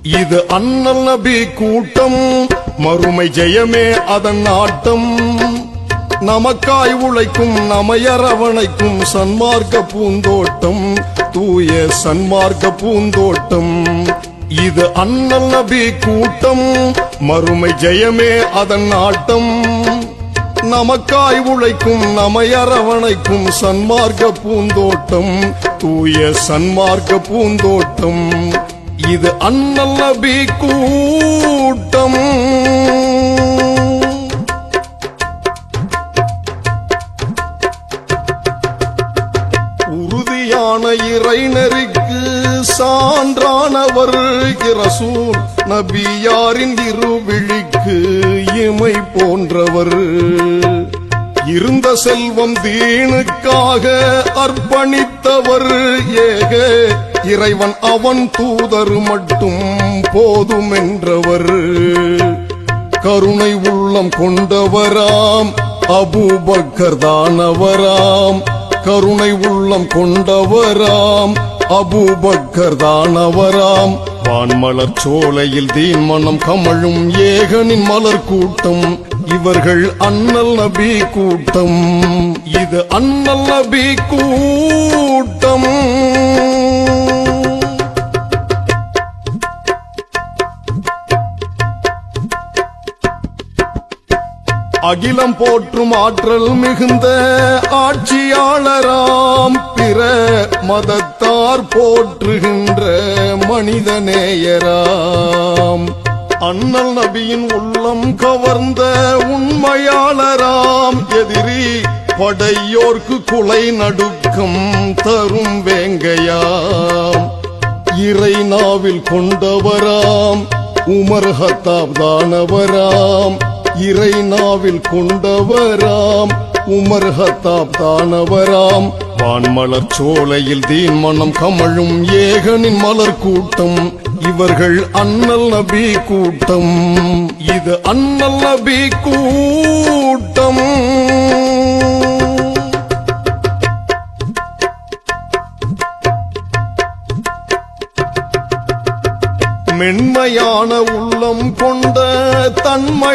இது அண்ணல் நபி கூட்டம், மறுமை ஜெயமே அதன் ஆட்டம். நமக்காய் உழைக்கும் நமையரவணைக்கும் சன்மார்க்க பூந்தோட்டம், தூய சன்மார்க்க பூந்தோட்டம். இது அண்ணல் நபி கூட்டம், மறுமை ஜெயமே அதன் ஆட்டம். நமக்காய் உழைக்கும் நமையரவணைக்கும் சன்மார்க்க பூந்தோட்டம், தூய சன்மார்க்க பூந்தோட்டம். இது அண்ணல் நபி கூட்டம். உறுதியான இறைநெறிக்கு சான்றானவர் ரசூல் நபியாரின் இருவிழிக்கு இமை போன்றவர். இருந்த செல்வம் தீனுக்காக அர்ப்பணித்தவர். ஏக இறைவன் அவன் தூதர் மட்டும் போதும் என்றவர். கருணை உள்ளம் கொண்டவராம் அபூபக்கர் தானவராம். கருணை உள்ளம் கொண்டவராம் அபூபக்கர் தானவராம். வான்மலர் சோலையில் தீன் மனம் கமழும் ஏகனின் மலர் கூட்டம். இவர்கள் அண்ணல் நபி கூட்டம். இது அண்ணல் நபி கூட்டம். அகிலம் போற்றும் ஆற்றல் மிகுந்த ஆட்சியாளராம். பிற மதத்தார் போற்றுகின்ற மனிதநேயராம். அண்ணல் நபியின் உள்ளம் கவர்ந்த உண்மையாளராம். எதிரி படையோர்க்கு குலை நடுக்கம் தரும் வேங்கையாம். இறை நாவில் கொண்டவராம் உமர் ஹத்தாப் தானவராம். இறை நாவில் கொண்டவராம் உமர் ஹத்தாப் தானவராம். வான்மலர் சோலையில் தீன் மனம் கமழும் ஏகனின் மலர் கூட்டம். இவர்கள் அண்ணல் நபி கூட்டம். இது அண்ணல் நபி கூட்டம். மென்மையான உள்ளம் கொண்ட தன்மை